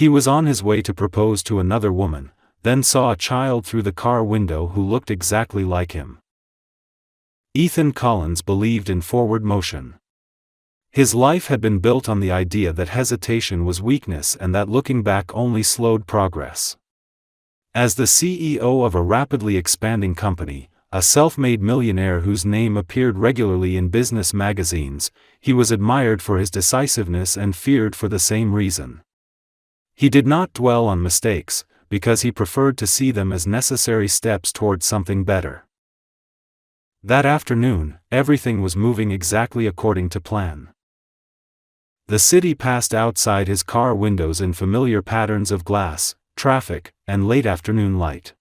He was on his way to propose to another woman, then saw a child through the car window who looked exactly like him. Ethan Collins believed in forward motion. His life had been built on the idea that hesitation was weakness and that looking back only slowed progress. As the CEO of a rapidly expanding company, a self-made millionaire whose name appeared regularly in business magazines, he was admired for his decisiveness and feared for the same reason. He did not dwell on mistakes, because he preferred to see them as necessary steps toward something better. That afternoon, everything was moving exactly according to plan. The city passed outside his car windows in familiar patterns of glass, traffic, and late afternoon light.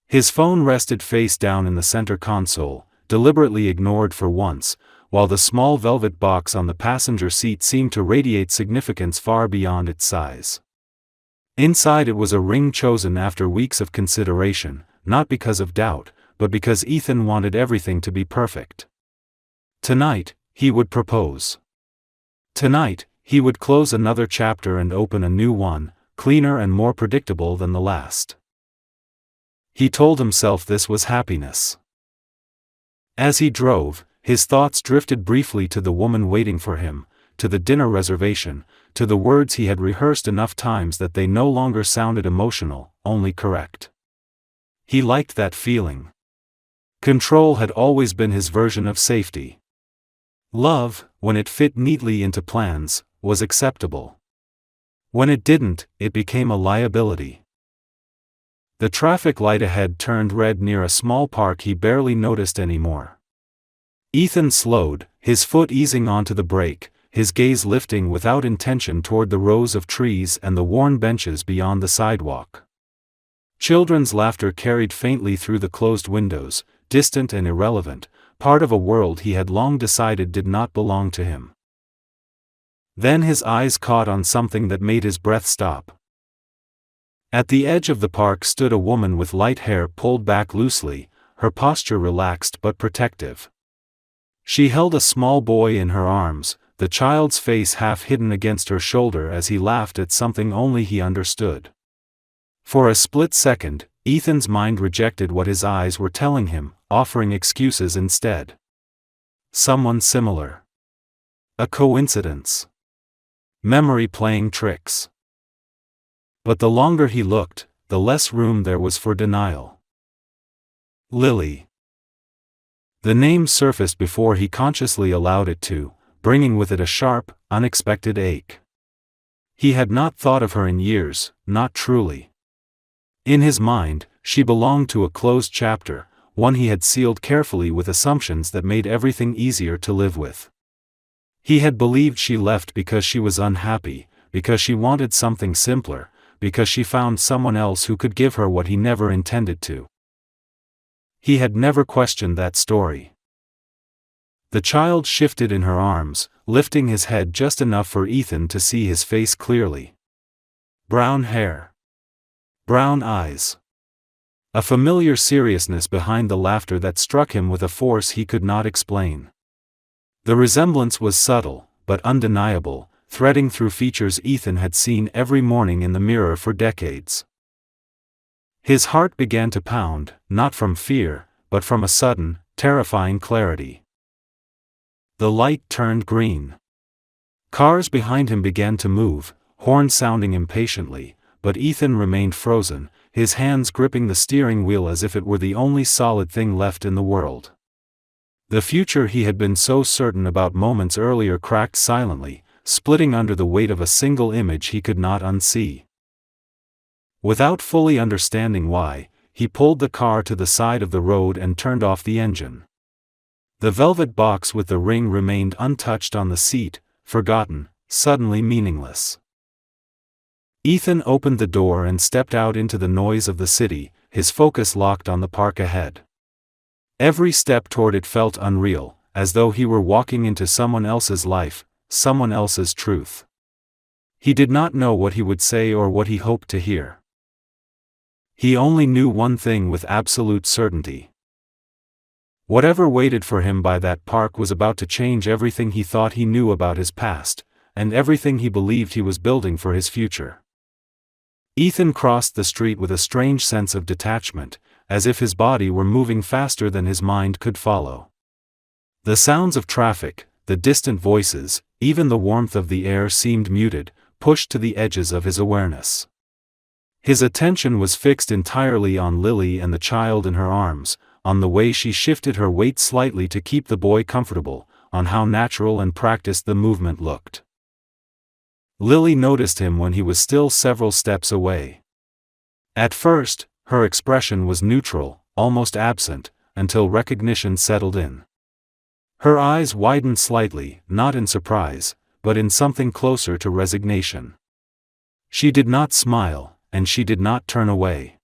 His phone rested face down in the center console, deliberately ignored for once, while the small velvet box on the passenger seat seemed to radiate significance far beyond its size. Inside it was a ring chosen after weeks of consideration, not because of doubt, but because Ethan wanted everything to be perfect. Tonight, he would propose. Tonight, he would close another chapter and open a new one, cleaner and more predictable than the last. He told himself this was happiness. As he drove, his thoughts drifted briefly to the woman waiting for him, to the dinner reservation, to the words he had rehearsed enough times that they no longer sounded emotional, only correct. He liked that feeling. Control had always been his version of safety. Love, when it fit neatly into plans, was acceptable. When it didn't, it became a liability. The traffic light ahead turned red near a small park he barely noticed anymore. Ethan slowed, his foot easing onto the brake, his gaze lifting without intention toward the rows of trees and the worn benches beyond the sidewalk. Children's laughter carried faintly through the closed windows, distant and irrelevant, part of a world he had long decided did not belong to him. Then his eyes caught on something that made his breath stop. At the edge of the park stood a woman with light hair pulled back loosely, her posture relaxed but protective. She held a small boy in her arms, the child's face half hidden against her shoulder as he laughed at something only he understood. For a split second, Ethan's mind rejected what his eyes were telling him, offering excuses instead. Someone similar. A coincidence. Memory playing tricks. But the longer he looked, the less room there was for denial. Lily. The name surfaced before he consciously allowed it to, bringing with it a sharp, unexpected ache. He had not thought of her in years, not truly. In his mind, she belonged to a closed chapter, one he had sealed carefully with assumptions that made everything easier to live with. He had believed she left because she was unhappy, because she wanted something simpler, because she found someone else who could give her what he never intended to. He had never questioned that story. The child shifted in her arms, lifting his head just enough for Ethan to see his face clearly. Brown hair. Brown eyes. A familiar seriousness behind the laughter that struck him with a force he could not explain. The resemblance was subtle, but undeniable, threading through features Ethan had seen every morning in the mirror for decades. His heart began to pound, not from fear, but from a sudden, terrifying clarity. The light turned green. Cars behind him began to move, horns sounding impatiently, but Ethan remained frozen, his hands gripping the steering wheel as if it were the only solid thing left in the world. The future he had been so certain about moments earlier cracked silently, splitting under the weight of a single image he could not unsee. Without fully understanding why, he pulled the car to the side of the road and turned off the engine. The velvet box with the ring remained untouched on the seat, forgotten, suddenly meaningless. Ethan opened the door and stepped out into the noise of the city, his focus locked on the park ahead. Every step toward it felt unreal, as though he were walking into someone else's life, someone else's truth. He did not know what he would say or what he hoped to hear. He only knew one thing with absolute certainty. Whatever waited for him by that park was about to change everything he thought he knew about his past, and everything he believed he was building for his future. Ethan crossed the street with a strange sense of detachment, as if his body were moving faster than his mind could follow. The sounds of traffic, the distant voices, even the warmth of the air seemed muted, pushed to the edges of his awareness. His attention was fixed entirely on Lily and the child in her arms, on the way she shifted her weight slightly to keep the boy comfortable, on how natural and practiced the movement looked. Lily noticed him when he was still several steps away. At first, her expression was neutral, almost absent, until recognition settled in. Her eyes widened slightly, not in surprise, but in something closer to resignation. She did not smile, and she did not turn away.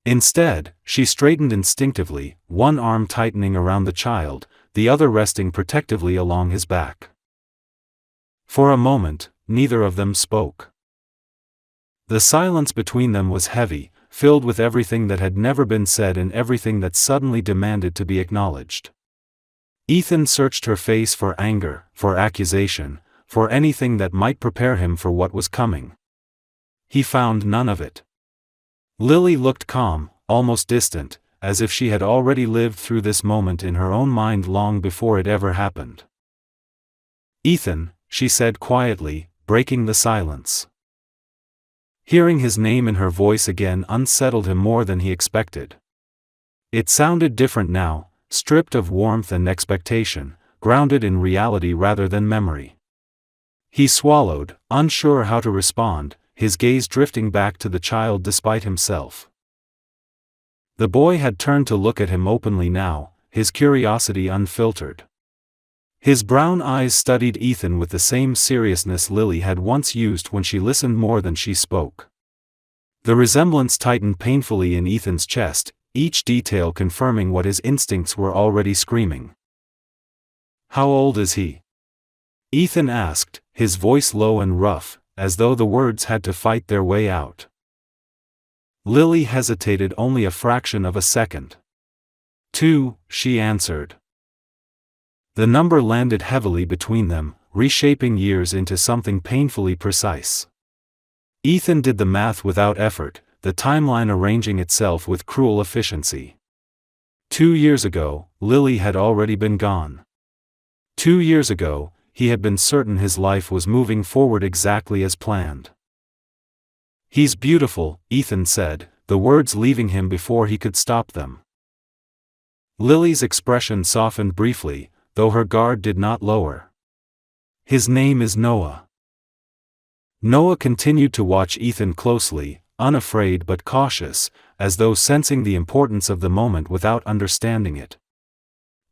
Instead, she straightened instinctively, one arm tightening around the child, the other resting protectively along his back. For a moment, neither of them spoke. The silence between them was heavy, filled with everything that had never been said and everything that suddenly demanded to be acknowledged. Ethan searched her face for anger, for accusation, for anything that might prepare him for what was coming. He found none of it. Lily looked calm, almost distant, as if she had already lived through this moment in her own mind long before it ever happened. "Ethan," she said quietly, breaking the silence. Hearing his name in her voice again unsettled him more than he expected. It sounded different now, stripped of warmth and expectation, grounded in reality rather than memory. He swallowed, unsure how to respond, his gaze drifting back to the child despite himself. The boy had turned to look at him openly now, his curiosity unfiltered. His brown eyes studied Ethan with the same seriousness Lily had once used when she listened more than she spoke. The resemblance tightened painfully in Ethan's chest, each detail confirming what his instincts were already screaming. "How old is he?" Ethan asked, his voice low and rough, as though the words had to fight their way out. Lily hesitated only a fraction of a second. 2, she answered. The number landed heavily between them, reshaping years into something painfully precise. Ethan did the math without effort, the timeline arranging itself with cruel efficiency. 2 years ago, Lily had already been gone. 2 years ago, he had been certain his life was moving forward exactly as planned. "He's beautiful," Ethan said, the words leaving him before he could stop them. Lily's expression softened briefly, though her guard did not lower. "His name is Noah." Noah continued to watch Ethan closely, unafraid but cautious, as though sensing the importance of the moment without understanding it.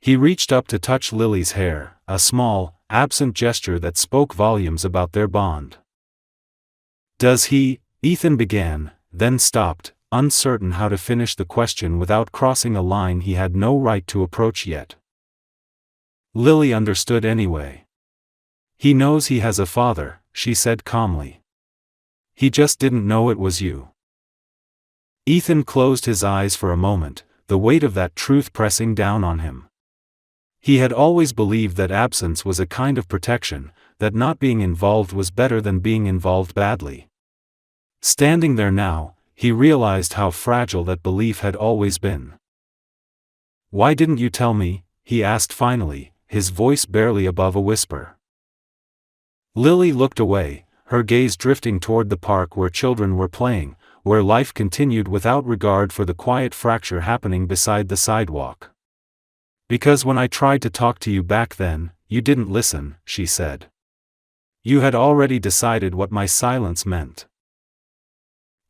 He reached up to touch Lily's hair, a small, absent gesture that spoke volumes about their bond. "Does he?" Ethan began, then stopped, uncertain how to finish the question without crossing a line he had no right to approach yet. Lily understood anyway. "He knows he has a father," she said calmly. "He just didn't know it was you." Ethan closed his eyes for a moment, the weight of that truth pressing down on him. He had always believed that absence was a kind of protection, that not being involved was better than being involved badly. Standing there now, he realized how fragile that belief had always been. "Why didn't you tell me?" he asked finally, his voice barely above a whisper. Lily looked away, her gaze drifting toward the park where children were playing, where life continued without regard for the quiet fracture happening beside the sidewalk. "Because when I tried to talk to you back then, you didn't listen," she said. "You had already decided what my silence meant."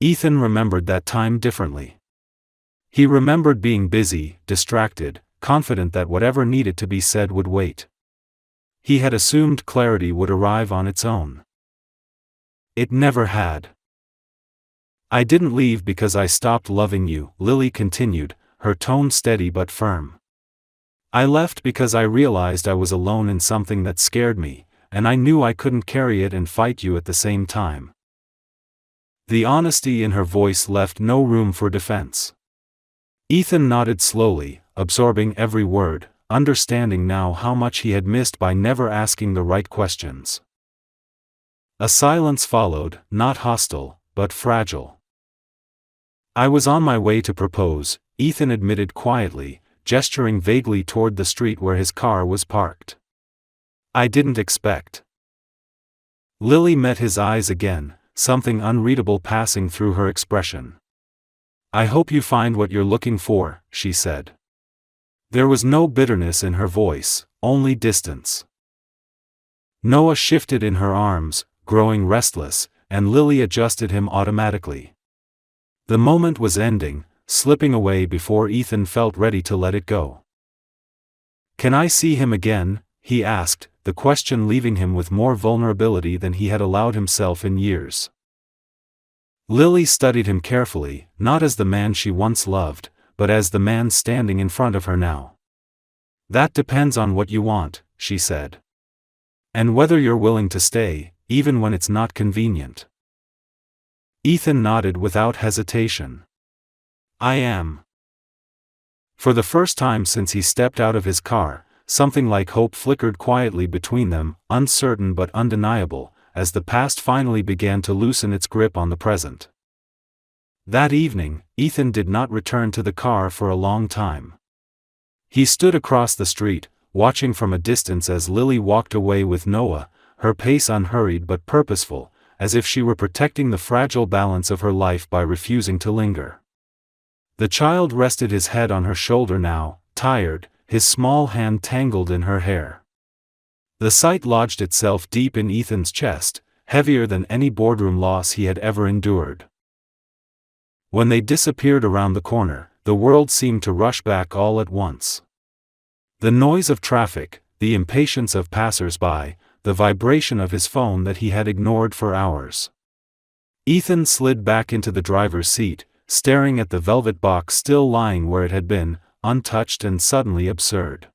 Ethan remembered that time differently. He remembered being busy, distracted, confident that whatever needed to be said would wait. He had assumed clarity would arrive on its own. It never had. "I didn't leave because I stopped loving you," Lily continued, her tone steady but firm. "I left because I realized I was alone in something that scared me, and I knew I couldn't carry it and fight you at the same time." The honesty in her voice left no room for defense. Ethan nodded slowly, absorbing every word, understanding now how much he had missed by never asking the right questions. A silence followed, not hostile, but fragile. "I was on my way to propose," Ethan admitted quietly, gesturing vaguely toward the street where his car was parked. "I didn't expect." Lily met his eyes again, something unreadable passing through her expression. "I hope you find what you're looking for," she said. There was no bitterness in her voice, only distance. Noah shifted in her arms, growing restless, and Lily adjusted him automatically. The moment was ending, slipping away before Ethan felt ready to let it go. "Can I see him again?" he asked, the question leaving him with more vulnerability than he had allowed himself in years. Lily studied him carefully, not as the man she once loved, but as the man standing in front of her now. "That depends on what you want," she said. "And whether you're willing to stay, even when it's not convenient." Ethan nodded without hesitation. "I am." For the first time since he stepped out of his car, something like hope flickered quietly between them, uncertain but undeniable, as the past finally began to loosen its grip on the present. That evening, Ethan did not return to the car for a long time. He stood across the street, watching from a distance as Lily walked away with Noah, her pace unhurried but purposeful, as if she were protecting the fragile balance of her life by refusing to linger. The child rested his head on her shoulder now, tired, his small hand tangled in her hair. The sight lodged itself deep in Ethan's chest, heavier than any boardroom loss he had ever endured. When they disappeared around the corner, the world seemed to rush back all at once. The noise of traffic, the impatience of passers-by, the vibration of his phone that he had ignored for hours. Ethan slid back into the driver's seat, staring at the velvet box still lying where it had been, untouched and suddenly absurd.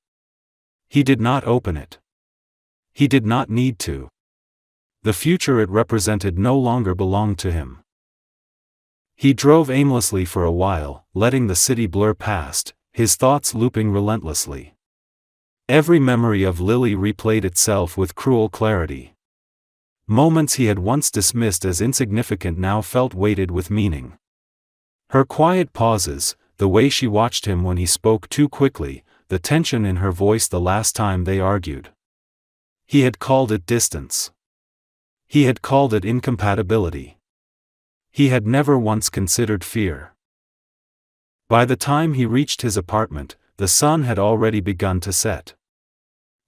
He did not open it. He did not need to. The future it represented no longer belonged to him. He drove aimlessly for a while, letting the city blur past, his thoughts looping relentlessly. Every memory of Lily replayed itself with cruel clarity. Moments he had once dismissed as insignificant now felt weighted with meaning. Her quiet pauses, the way she watched him when he spoke too quickly, the tension in her voice the last time they argued. He had called it distance. He had called it incompatibility. He had never once considered fear. By the time he reached his apartment, the sun had already begun to set.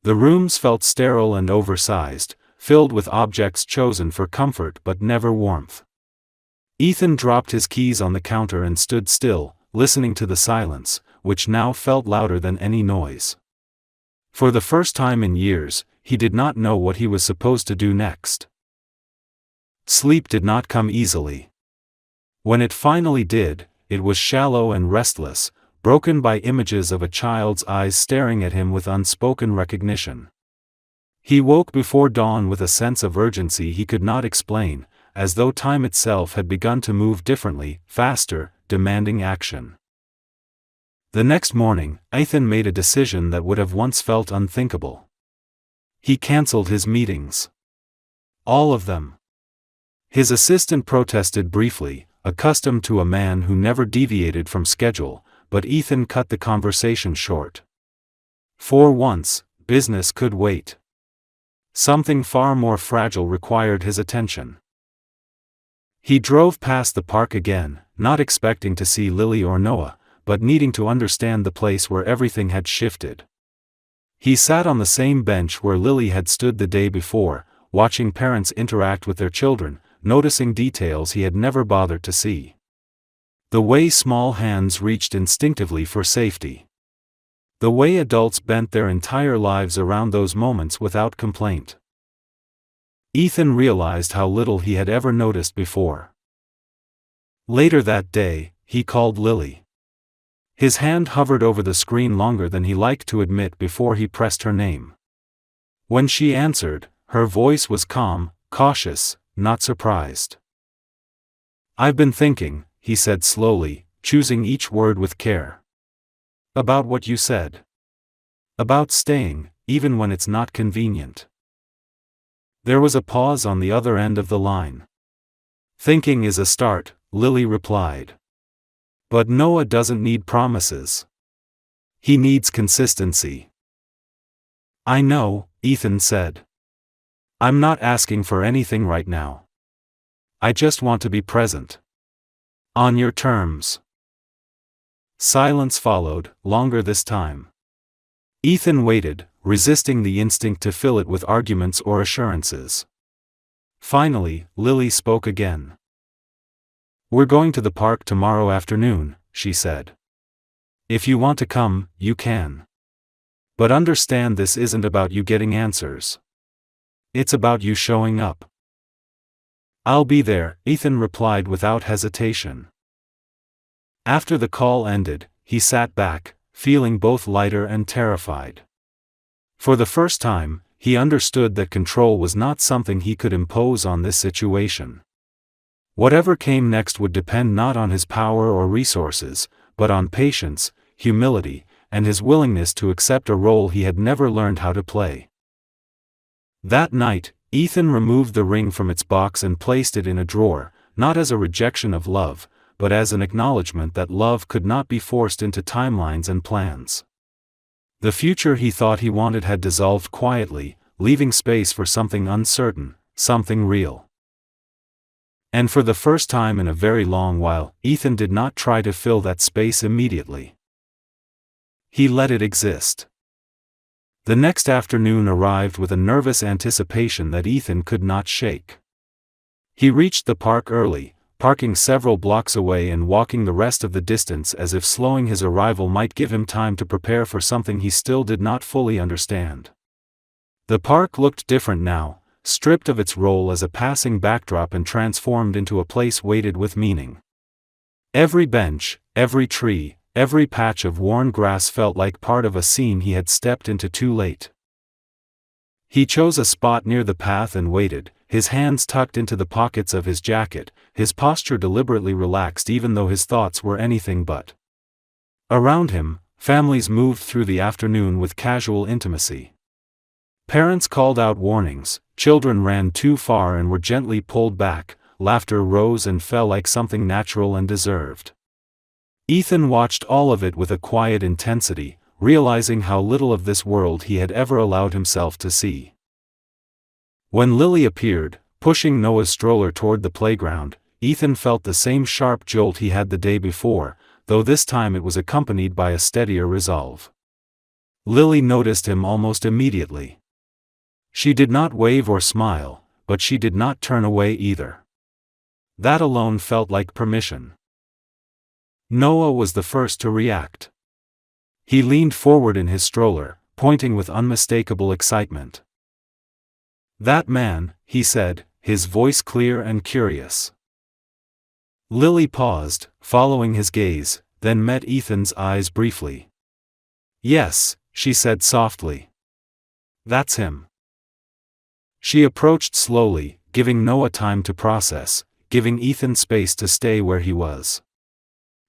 The rooms felt sterile and oversized, filled with objects chosen for comfort but never warmth. Ethan dropped his keys on the counter and stood still, listening to the silence, which now felt louder than any noise. For the first time in years, he did not know what he was supposed to do next. Sleep did not come easily. When it finally did, it was shallow and restless, broken by images of a child's eyes staring at him with unspoken recognition. He woke before dawn with a sense of urgency he could not explain, as though time itself had begun to move differently, faster, demanding action. The next morning, Ethan made a decision that would have once felt unthinkable. He cancelled his meetings. All of them. His assistant protested briefly, accustomed to a man who never deviated from schedule, but Ethan cut the conversation short. For once, business could wait. Something far more fragile required his attention. He drove past the park again, not expecting to see Lily or Noah, but needing to understand the place where everything had shifted. He sat on the same bench where Lily had stood the day before, watching parents interact with their children, noticing details he had never bothered to see. The way small hands reached instinctively for safety. The way adults bent their entire lives around those moments without complaint. Ethan realized how little he had ever noticed before. Later that day, he called Lily. His hand hovered over the screen longer than he liked to admit before he pressed her name. When she answered, her voice was calm, cautious, not surprised. "I've been thinking," he said slowly, choosing each word with care. "About what you said. About staying, even when it's not convenient." There was a pause on the other end of the line. Thinking is a start, Lily replied. But Noah doesn't need promises. He needs consistency. I know, Ethan said. I'm not asking for anything right now. I just want to be present. On your terms. Silence followed, longer this time. Ethan waited, resisting the instinct to fill it with arguments or assurances. Finally, Lily spoke again. We're going to the park tomorrow afternoon, she said. If you want to come, you can. But understand this isn't about you getting answers. It's about you showing up. I'll be there, Ethan replied without hesitation. After the call ended, he sat back, feeling both lighter and terrified. For the first time, he understood that control was not something he could impose on this situation. Whatever came next would depend not on his power or resources, but on patience, humility, and his willingness to accept a role he had never learned how to play. That night, Ethan removed the ring from its box and placed it in a drawer, not as a rejection of love, but as an acknowledgement that love could not be forced into timelines and plans. The future he thought he wanted had dissolved quietly, leaving space for something uncertain, something real. And for the first time in a very long while, Ethan did not try to fill that space immediately. He let it exist. The next afternoon arrived with a nervous anticipation that Ethan could not shake. He reached the park early, parking several blocks away and walking the rest of the distance as if slowing his arrival might give him time to prepare for something he still did not fully understand. The park looked different now, stripped of its role as a passing backdrop and transformed into a place weighted with meaning. Every bench, every tree, every patch of worn grass felt like part of a scene he had stepped into too late. He chose a spot near the path and waited, his hands tucked into the pockets of his jacket, his posture deliberately relaxed even though his thoughts were anything but. Around him, families moved through the afternoon with casual intimacy. Parents called out warnings, children ran too far and were gently pulled back, laughter rose and fell like something natural and deserved. Ethan watched all of it with a quiet intensity, realizing how little of this world he had ever allowed himself to see. When Lily appeared, pushing Noah's stroller toward the playground, Ethan felt the same sharp jolt he had the day before, though this time it was accompanied by a steadier resolve. Lily noticed him almost immediately. She did not wave or smile, but she did not turn away either. That alone felt like permission. Noah was the first to react. He leaned forward in his stroller, pointing with unmistakable excitement. "That man," he said, his voice clear and curious. Lily paused, following his gaze, then met Ethan's eyes briefly. "Yes," she said softly. "That's him." She approached slowly, giving Noah time to process, giving Ethan space to stay where he was.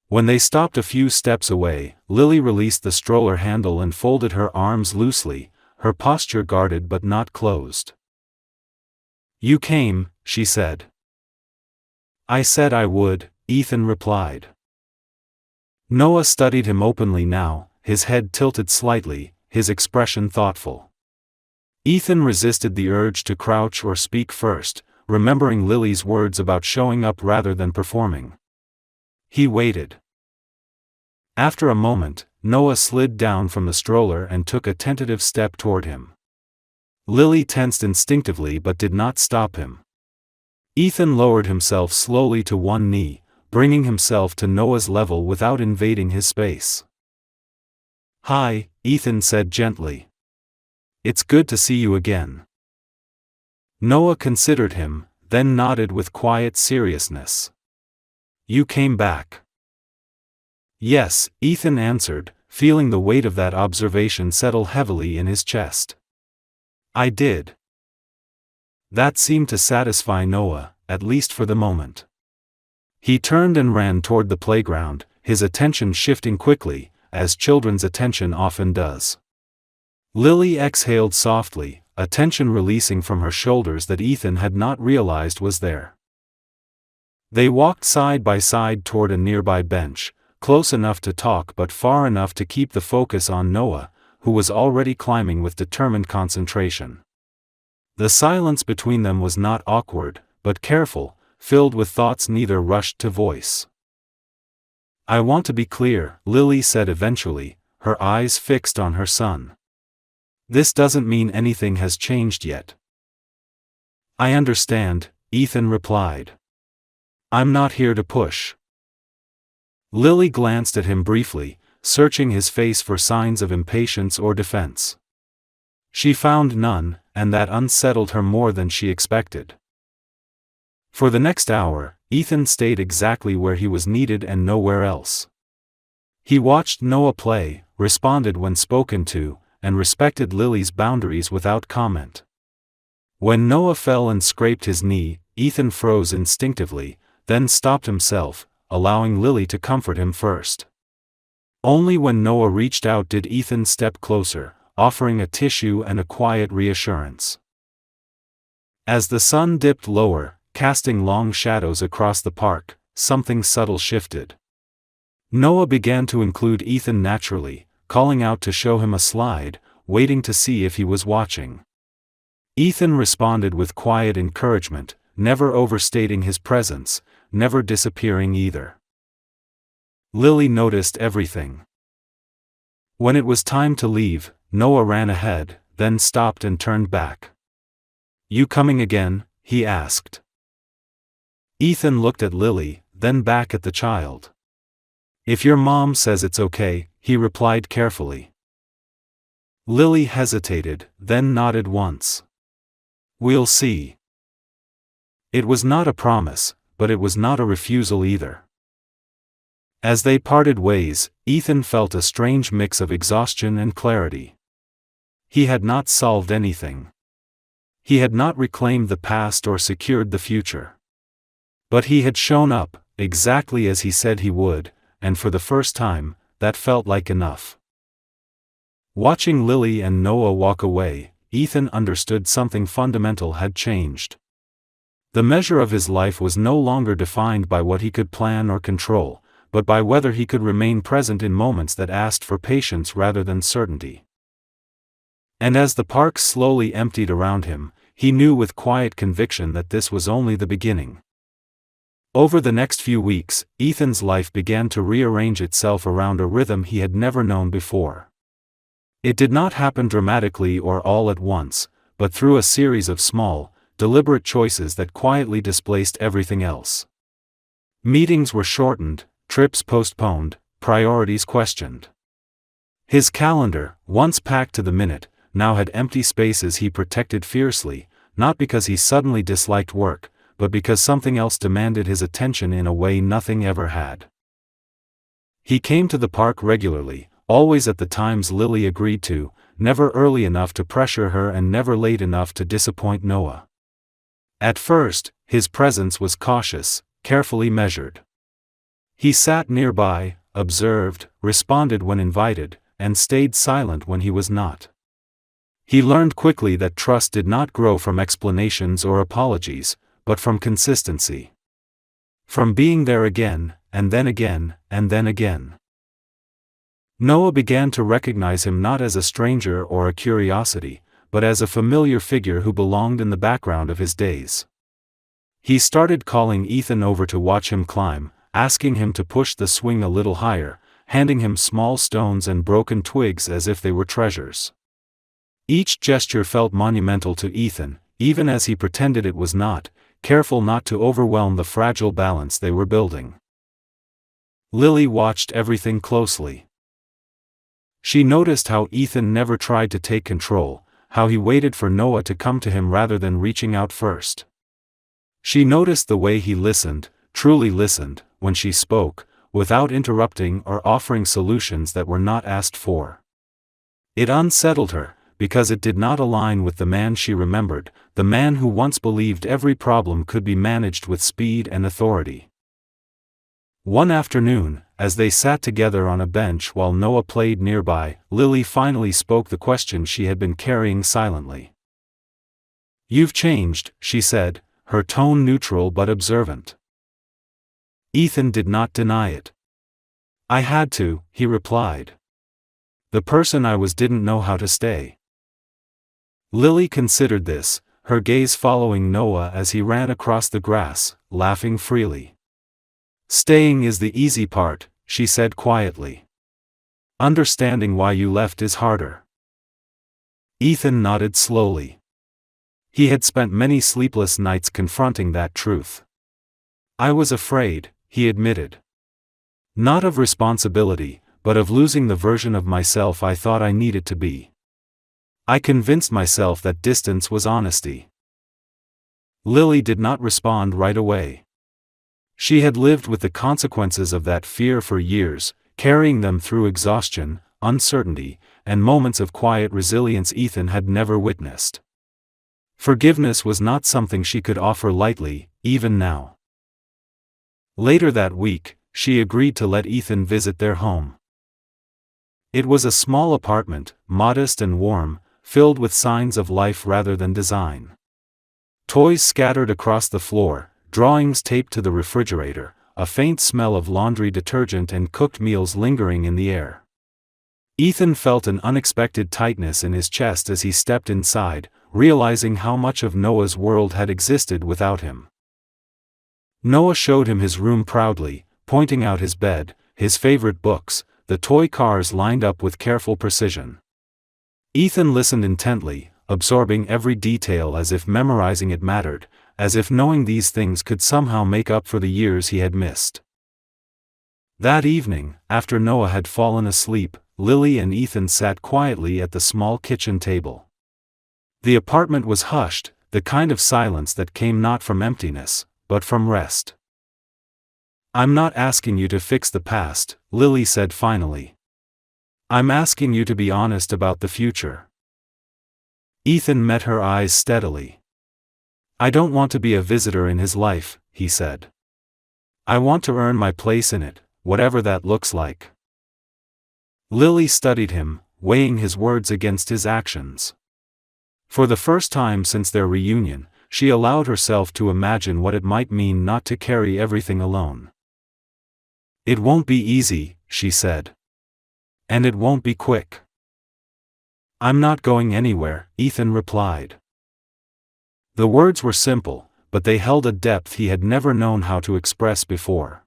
When they stopped a few steps away, Lily released the stroller handle and folded her arms loosely, her posture guarded but not closed. "You came," she said. "I said I would," Ethan replied. Noah studied him openly now, his head tilted slightly, his expression thoughtful. Ethan resisted the urge to crouch or speak first, remembering Lily's words about showing up rather than performing. He waited. After a moment, Noah slid down from the stroller and took a tentative step toward him. Lily tensed instinctively but did not stop him. Ethan lowered himself slowly to one knee, bringing himself to Noah's level without invading his space. "Hi," Ethan said gently. "It's good to see you again." Noah considered him, then nodded with quiet seriousness. "You came back." "Yes," Ethan answered, feeling the weight of that observation settle heavily in his chest. "I did." That seemed to satisfy Noah, at least for the moment. He turned and ran toward the playground, his attention shifting quickly, as children's attention often does. Lily exhaled softly, a tension releasing from her shoulders that Ethan had not realized was there. They walked side by side toward a nearby bench, close enough to talk but far enough to keep the focus on Noah, who was already climbing with determined concentration. The silence between them was not awkward, but careful, filled with thoughts neither rushed to voice. "I want to be clear," Lily said eventually, her eyes fixed on her son. "This doesn't mean anything has changed yet." "I understand," Ethan replied. "I'm not here to push." Lily glanced at him briefly, searching his face for signs of impatience or defense. She found none, and that unsettled her more than she expected. For the next hour, Ethan stayed exactly where he was needed and nowhere else. He watched Noah play, responded when spoken to, and respected Lily's boundaries without comment. When Noah fell and scraped his knee, Ethan froze instinctively, then stopped himself, allowing Lily to comfort him first. Only when Noah reached out did Ethan step closer, offering a tissue and a quiet reassurance. As the sun dipped lower, casting long shadows across the park, something subtle shifted. Noah began to include Ethan naturally, calling out to show him a slide, waiting to see if he was watching. Ethan responded with quiet encouragement, never overstating his presence, never disappearing either. Lily noticed everything. When it was time to leave, Noah ran ahead, then stopped and turned back. "You coming again?" he asked. Ethan looked at Lily, then back at the child. "If your mom says it's okay," he replied carefully. Lily hesitated, then nodded once. "We'll see." It was not a promise, but it was not a refusal either. As they parted ways, Ethan felt a strange mix of exhaustion and clarity. He had not solved anything. He had not reclaimed the past or secured the future. But he had shown up, exactly as he said he would, and for the first time, that felt like enough. Watching Lily and Noah walk away, Ethan understood something fundamental had changed. The measure of his life was no longer defined by what he could plan or control, but by whether he could remain present in moments that asked for patience rather than certainty. And as the park slowly emptied around him, he knew with quiet conviction that this was only the beginning. Over the next few weeks, Ethan's life began to rearrange itself around a rhythm he had never known before. It did not happen dramatically or all at once, but through a series of small, deliberate choices that quietly displaced everything else. Meetings were shortened, trips postponed, priorities questioned. His calendar, once packed to the minute, now had empty spaces he protected fiercely, not because he suddenly disliked work, but because something else demanded his attention in a way nothing ever had. He came to the park regularly, always at the times Lily agreed to, never early enough to pressure her and never late enough to disappoint Noah. At first, his presence was cautious, carefully measured. He sat nearby, observed, responded when invited, and stayed silent when he was not. He learned quickly that trust did not grow from explanations or apologies, but from consistency. From being there again, and then again, and then again. Noah began to recognize him not as a stranger or a curiosity, but as a familiar figure who belonged in the background of his days. He started calling Ethan over to watch him climb, asking him to push the swing a little higher, handing him small stones and broken twigs as if they were treasures. Each gesture felt monumental to Ethan, even as he pretended it was not, careful not to overwhelm the fragile balance they were building. Lily watched everything closely. She noticed how Ethan never tried to take control, how he waited for Noah to come to him rather than reaching out first. She noticed the way he listened, truly listened, when she spoke, without interrupting or offering solutions that were not asked for. It unsettled her, because it did not align with the man she remembered, the man who once believed every problem could be managed with speed and authority. One afternoon, as they sat together on a bench while Noah played nearby, Lily finally spoke the question she had been carrying silently. "You've changed," she said, her tone neutral but observant. Ethan did not deny it. "I had to," he replied. "The person I was didn't know how to stay." Lily considered this, her gaze following Noah as he ran across the grass, laughing freely. "Staying is the easy part," she said quietly. "Understanding why you left is harder." Ethan nodded slowly. He had spent many sleepless nights confronting that truth. "I was afraid," he admitted. "Not of responsibility, but of losing the version of myself I thought I needed to be. I convinced myself that distance was honesty." Lily did not respond right away. She had lived with the consequences of that fear for years, carrying them through exhaustion, uncertainty, and moments of quiet resilience Ethan had never witnessed. Forgiveness was not something she could offer lightly, even now. Later that week, she agreed to let Ethan visit their home. It was a small apartment, modest and warm, filled with signs of life rather than design. Toys scattered across the floor, drawings taped to the refrigerator, a faint smell of laundry detergent and cooked meals lingering in the air. Ethan felt an unexpected tightness in his chest as he stepped inside, realizing how much of Noah's world had existed without him. Noah showed him his room proudly, pointing out his bed, his favorite books, the toy cars lined up with careful precision. Ethan listened intently, absorbing every detail as if memorizing it mattered, as if knowing these things could somehow make up for the years he had missed. That evening, after Noah had fallen asleep, Lily and Ethan sat quietly at the small kitchen table. The apartment was hushed, the kind of silence that came not from emptiness, but from rest. "I'm not asking you to fix the past," Lily said finally. "I'm asking you to be honest about the future." Ethan met her eyes steadily. "I don't want to be a visitor in his life," he said. "I want to earn my place in it, whatever that looks like." Lily studied him, weighing his words against his actions. For the first time since their reunion, she allowed herself to imagine what it might mean not to carry everything alone. "It won't be easy," she said. "And it won't be quick." "I'm not going anywhere," Ethan replied. The words were simple, but they held a depth he had never known how to express before.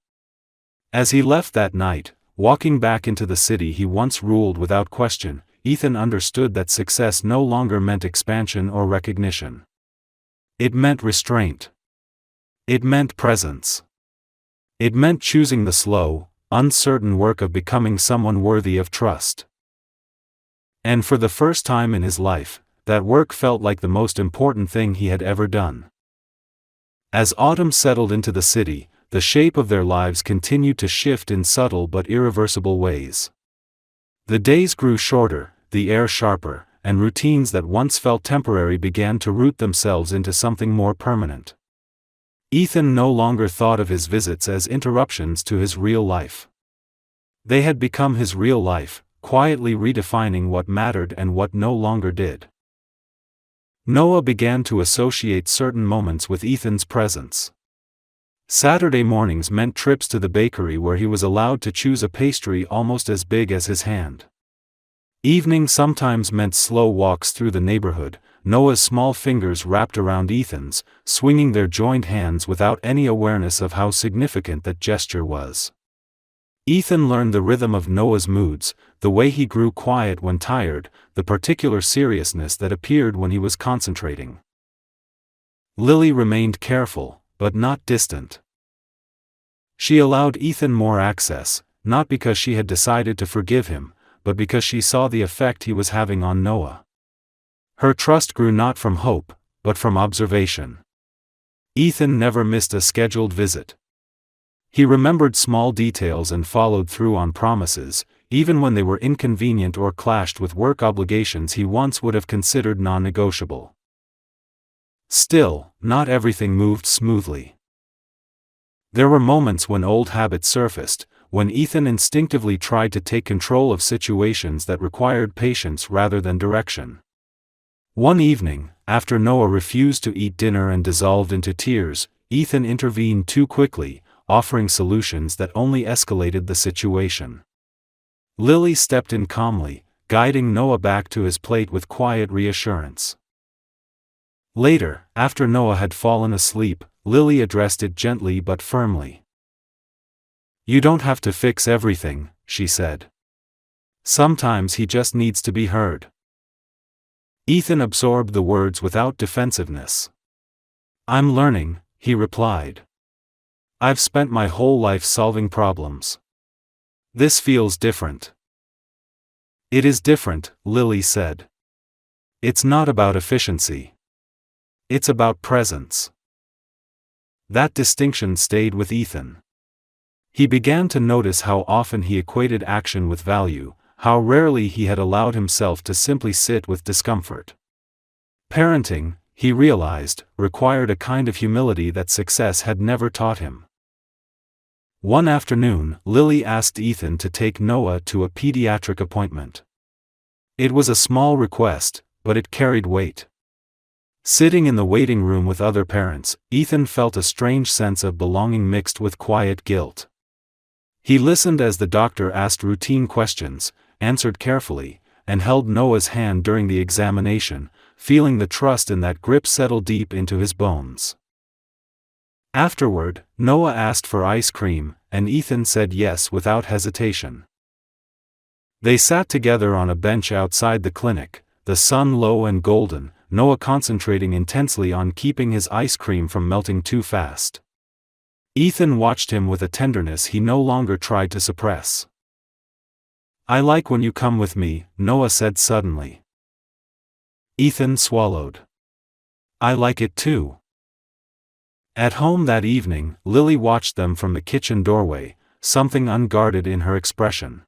As he left that night, walking back into the city he once ruled without question, Ethan understood that success no longer meant expansion or recognition. It meant restraint. It meant presence. It meant choosing the slow, uncertain work of becoming someone worthy of trust. And for the first time in his life, that work felt like the most important thing he had ever done. As autumn settled into the city, the shape of their lives continued to shift in subtle but irreversible ways. The days grew shorter, the air sharper, and routines that once felt temporary began to root themselves into something more permanent. Ethan no longer thought of his visits as interruptions to his real life. They had become his real life, quietly redefining what mattered and what no longer did. Noah began to associate certain moments with Ethan's presence. Saturday mornings meant trips to the bakery where he was allowed to choose a pastry almost as big as his hand. Evening sometimes meant slow walks through the neighborhood, Noah's small fingers wrapped around Ethan's, swinging their joined hands without any awareness of how significant that gesture was. Ethan learned the rhythm of Noah's moods, the way he grew quiet when tired, the particular seriousness that appeared when he was concentrating. Lily remained careful, but not distant. She allowed Ethan more access, not because she had decided to forgive him, but because she saw the effect he was having on Noah. Her trust grew not from hope, but from observation. Ethan never missed a scheduled visit. He remembered small details and followed through on promises, even when they were inconvenient or clashed with work obligations he once would have considered non-negotiable. Still, not everything moved smoothly. There were moments when old habits surfaced, when Ethan instinctively tried to take control of situations that required patience rather than direction. One evening, after Noah refused to eat dinner and dissolved into tears, Ethan intervened too quickly, offering solutions that only escalated the situation. Lily stepped in calmly, guiding Noah back to his plate with quiet reassurance. Later, after Noah had fallen asleep, Lily addressed it gently but firmly. "You don't have to fix everything," she said. "Sometimes he just needs to be heard." Ethan absorbed the words without defensiveness. "I'm learning," he replied. "I've spent my whole life solving problems. This feels different." "It is different," Lily said. "It's not about efficiency. It's about presence." That distinction stayed with Ethan. He began to notice how often he equated action with value, how rarely he had allowed himself to simply sit with discomfort. Parenting, he realized, required a kind of humility that success had never taught him. One afternoon, Lily asked Ethan to take Noah to a pediatric appointment. It was a small request, but it carried weight. Sitting in the waiting room with other parents, Ethan felt a strange sense of belonging mixed with quiet guilt. He listened as the doctor asked routine questions, answered carefully, and held Noah's hand during the examination, feeling the trust in that grip settle deep into his bones. Afterward, Noah asked for ice cream, and Ethan said yes without hesitation. They sat together on a bench outside the clinic, the sun low and golden, Noah concentrating intensely on keeping his ice cream from melting too fast. Ethan watched him with a tenderness he no longer tried to suppress. "I like when you come with me," Noah said suddenly. Ethan swallowed. "I like it too." At home that evening, Lily watched them from the kitchen doorway, something unguarded in her expression.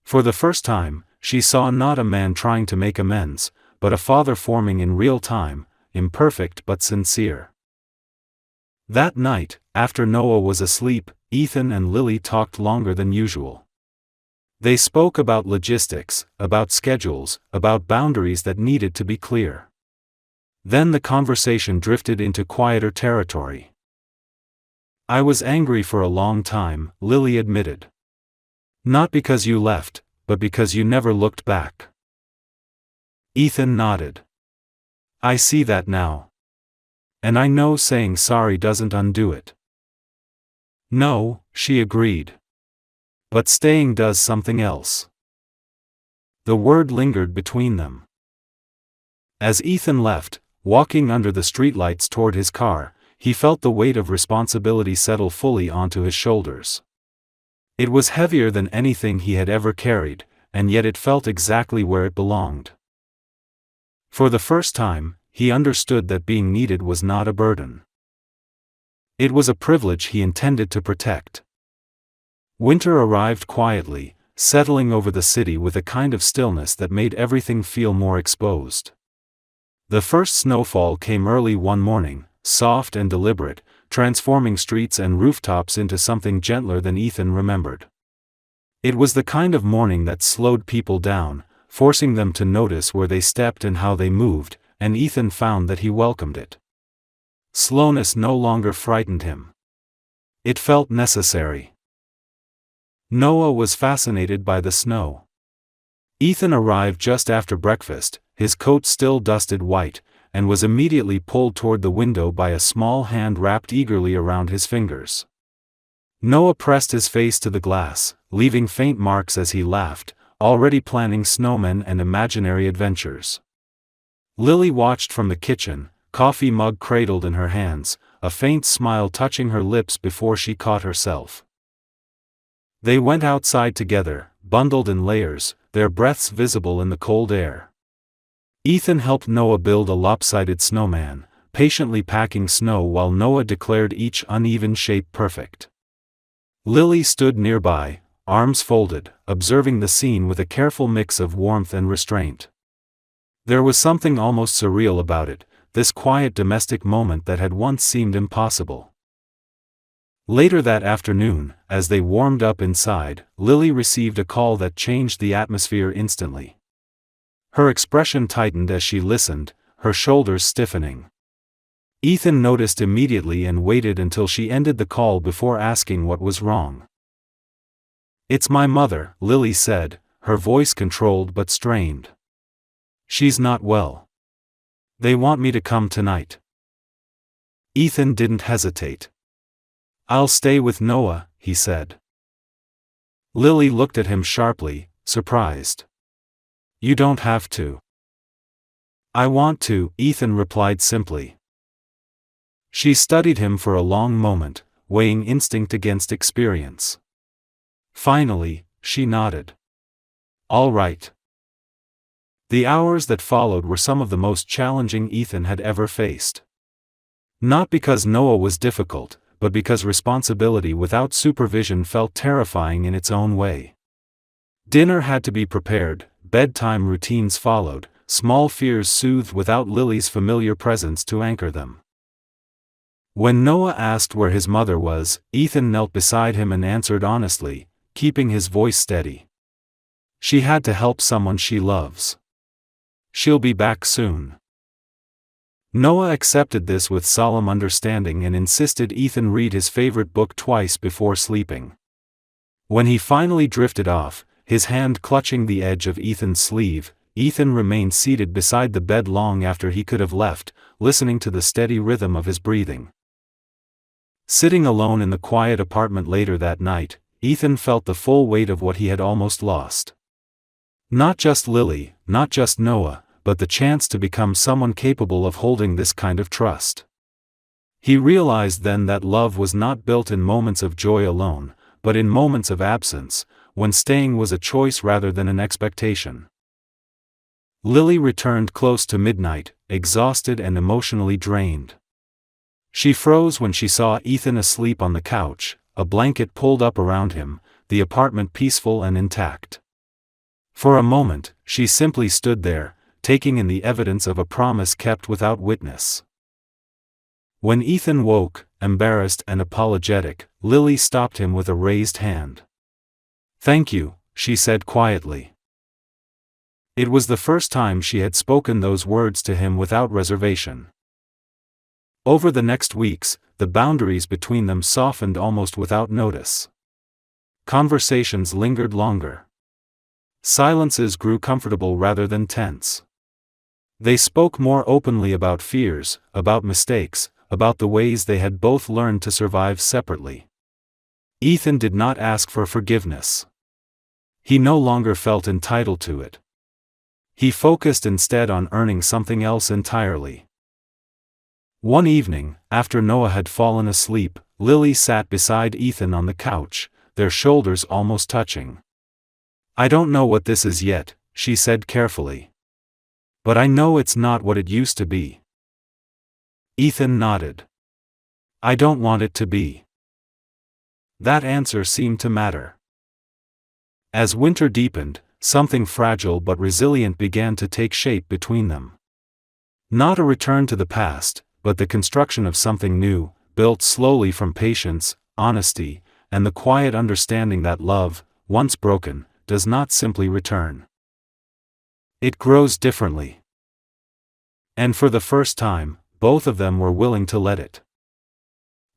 For the first time, she saw not a man trying to make amends, but a father forming in real time, imperfect but sincere. That night, after Noah was asleep, Ethan and Lily talked longer than usual. They spoke about logistics, about schedules, about boundaries that needed to be clear. Then the conversation drifted into quieter territory. "I was angry for a long time," Lily admitted. "Not because you left, but because you never looked back." Ethan nodded. "I see that now. And I know saying sorry doesn't undo it." "No," she agreed. "But staying does something else." The word lingered between them. As Ethan left, walking under the streetlights toward his car, he felt the weight of responsibility settle fully onto his shoulders. It was heavier than anything he had ever carried, and yet it felt exactly where it belonged. For the first time, he understood that being needed was not a burden. It was a privilege he intended to protect. Winter arrived quietly, settling over the city with a kind of stillness that made everything feel more exposed. The first snowfall came early one morning, soft and deliberate, transforming streets and rooftops into something gentler than Ethan remembered. It was the kind of morning that slowed people down, forcing them to notice where they stepped and how they moved, and Ethan found that he welcomed it. Slowness no longer frightened him. It felt necessary. Noah was fascinated by the snow. Ethan arrived just after breakfast, his coat still dusted white, and was immediately pulled toward the window by a small hand wrapped eagerly around his fingers. Noah pressed his face to the glass, leaving faint marks as he laughed, already planning snowmen and imaginary adventures. Lily watched from the kitchen, coffee mug cradled in her hands, a faint smile touching her lips before she caught herself. They went outside together, bundled in layers, their breaths visible in the cold air. Ethan helped Noah build a lopsided snowman, patiently packing snow while Noah declared each uneven shape perfect. Lily stood nearby, arms folded, observing the scene with a careful mix of warmth and restraint. There was something almost surreal about it, this quiet domestic moment that had once seemed impossible. Later that afternoon, as they warmed up inside, Lily received a call that changed the atmosphere instantly. Her expression tightened as she listened, her shoulders stiffening. Ethan noticed immediately and waited until she ended the call before asking what was wrong. "It's my mother," Lily said, her voice controlled but strained. "She's not well. They want me to come tonight." Ethan didn't hesitate. "I'll stay with Noah," he said. Lily looked at him sharply, surprised. "You don't have to." "I want to," Ethan replied simply. She studied him for a long moment, weighing instinct against experience. Finally, she nodded. "All right." The hours that followed were some of the most challenging Ethan had ever faced. Not because Noah was difficult, but because responsibility without supervision felt terrifying in its own way. Dinner had to be prepared, bedtime routines followed, small fears soothed without Lily's familiar presence to anchor them. When Noah asked where his mother was, Ethan knelt beside him and answered honestly, keeping his voice steady. "She had to help someone she loves. She'll be back soon." Noah accepted this with solemn understanding and insisted Ethan read his favorite book twice before sleeping. When he finally drifted off, his hand clutching the edge of Ethan's sleeve, Ethan remained seated beside the bed long after he could have left, listening to the steady rhythm of his breathing. Sitting alone in the quiet apartment later that night, Ethan felt the full weight of what he had almost lost. Not just Lily, not just Noah, but the chance to become someone capable of holding this kind of trust. He realized then that love was not built in moments of joy alone, but in moments of absence, when staying was a choice rather than an expectation. Lily returned close to midnight, exhausted and emotionally drained. She froze when she saw Ethan asleep on the couch, a blanket pulled up around him, the apartment peaceful and intact. For a moment, she simply stood there, taking in the evidence of a promise kept without witness. When Ethan woke, embarrassed and apologetic, Lily stopped him with a raised hand. "Thank you," she said quietly. It was the first time she had spoken those words to him without reservation. Over the next weeks, the boundaries between them softened almost without notice. Conversations lingered longer. Silences grew comfortable rather than tense. They spoke more openly about fears, about mistakes, about the ways they had both learned to survive separately. Ethan did not ask for forgiveness. He no longer felt entitled to it. He focused instead on earning something else entirely. One evening, after Noah had fallen asleep, Lily sat beside Ethan on the couch, their shoulders almost touching. "I don't know what this is yet," she said carefully. "But I know it's not what it used to be." Ethan nodded. "I don't want it to be." That answer seemed to matter. As winter deepened, something fragile but resilient began to take shape between them. Not a return to the past, but the construction of something new, built slowly from patience, honesty, and the quiet understanding that love, once broken, does not simply return. It grows differently. And for the first time, both of them were willing to let it.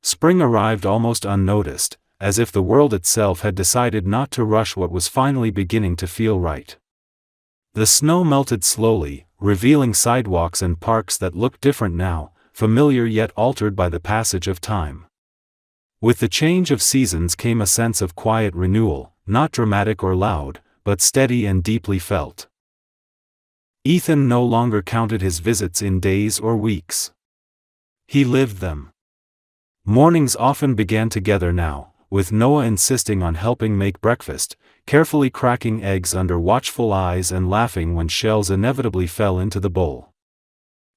Spring arrived almost unnoticed, as if the world itself had decided not to rush what was finally beginning to feel right. The snow melted slowly, revealing sidewalks and parks that looked different now, familiar yet altered by the passage of time. With the change of seasons came a sense of quiet renewal, not dramatic or loud, but steady and deeply felt. Ethan no longer counted his visits in days or weeks. He lived them. Mornings often began together now, with Noah insisting on helping make breakfast, carefully cracking eggs under watchful eyes and laughing when shells inevitably fell into the bowl.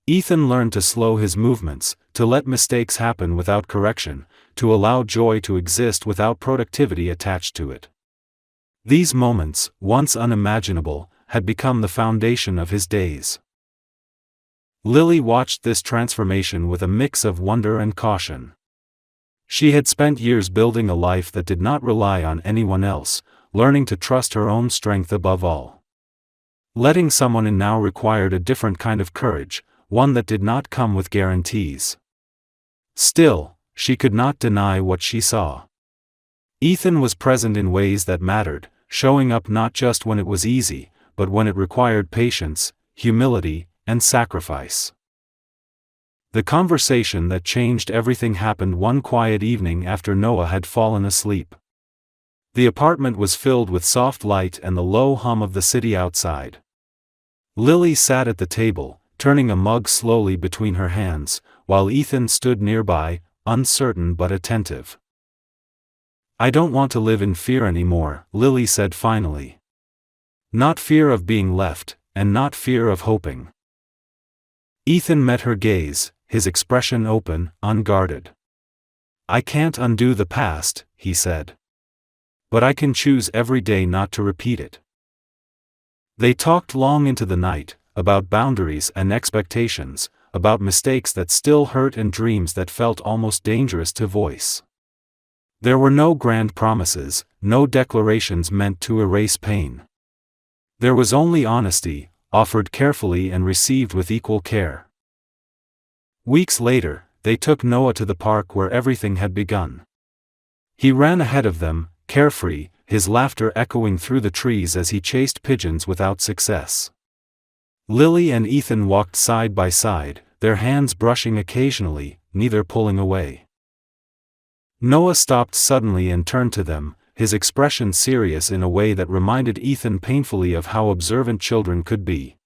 Ethan learned to slow his movements, to let mistakes happen without correction, to allow joy to exist without productivity attached to it. These moments, once unimaginable, had become the foundation of his days. Lily watched this transformation with a mix of wonder and caution. She had spent years building a life that did not rely on anyone else, learning to trust her own strength above all. Letting someone in now required a different kind of courage, one that did not come with guarantees. Still, she could not deny what she saw. Ethan was present in ways that mattered, showing up not just when it was easy, but when it required patience, humility, and sacrifice. The conversation that changed everything happened one quiet evening after Noah had fallen asleep. The apartment was filled with soft light and the low hum of the city outside. Lily sat at the table, turning a mug slowly between her hands, while Ethan stood nearby, uncertain but attentive. "I don't want to live in fear anymore," Lily said finally. "Not fear of being left, and not fear of hoping." Ethan met her gaze, his expression open, unguarded. "I can't undo the past," he said. "But I can choose every day not to repeat it." They talked long into the night, about boundaries and expectations, about mistakes that still hurt and dreams that felt almost dangerous to voice. There were no grand promises, no declarations meant to erase pain. There was only honesty, offered carefully and received with equal care. Weeks later, they took Noah to the park where everything had begun. He ran ahead of them, carefree, his laughter echoing through the trees as he chased pigeons without success. Lily and Ethan walked side by side, their hands brushing occasionally, neither pulling away. Noah stopped suddenly and turned to them, his expression serious in a way that reminded Ethan painfully of how observant children could be.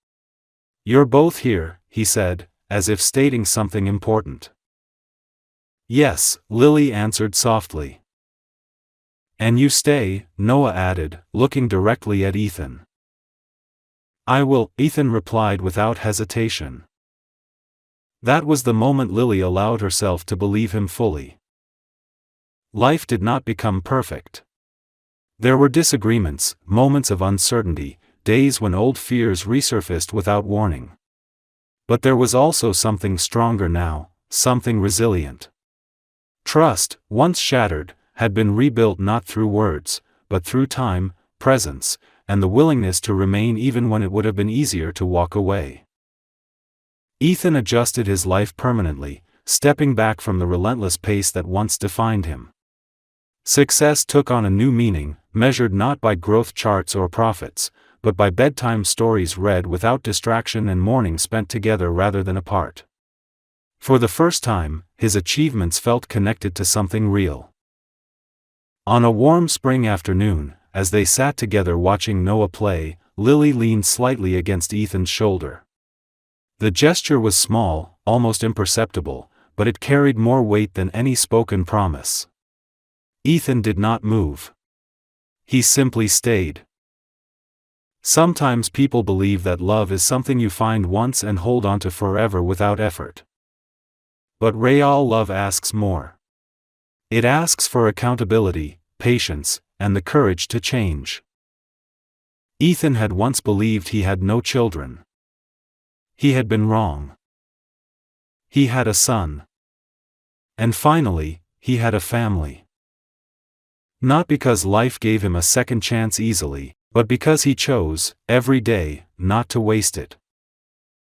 "You're both here," he said, as if stating something important. "Yes," Lily answered softly. "And you stay," Noah added, looking directly at Ethan. "I will," Ethan replied without hesitation. That was the moment Lily allowed herself to believe him fully. Life did not become perfect. There were disagreements, moments of uncertainty, days when old fears resurfaced without warning. But there was also something stronger now, something resilient. Trust, once shattered, had been rebuilt not through words, but through time, presence, and the willingness to remain even when it would have been easier to walk away. Ethan adjusted his life permanently, stepping back from the relentless pace that once defined him. Success took on a new meaning, measured not by growth charts or profits, but by bedtime stories read without distraction and mornings spent together rather than apart. For the first time, his achievements felt connected to something real. On a warm spring afternoon, as they sat together watching Noah play, Lily leaned slightly against Ethan's shoulder. The gesture was small, almost imperceptible, but it carried more weight than any spoken promise. Ethan did not move. He simply stayed. Sometimes people believe that love is something you find once and hold on to forever without effort. But real love asks more. It asks for accountability, patience, and the courage to change. Ethan had once believed he had no children. He had been wrong. He had a son. And finally, he had a family. Not because life gave him a second chance easily, but because he chose, every day, not to waste it.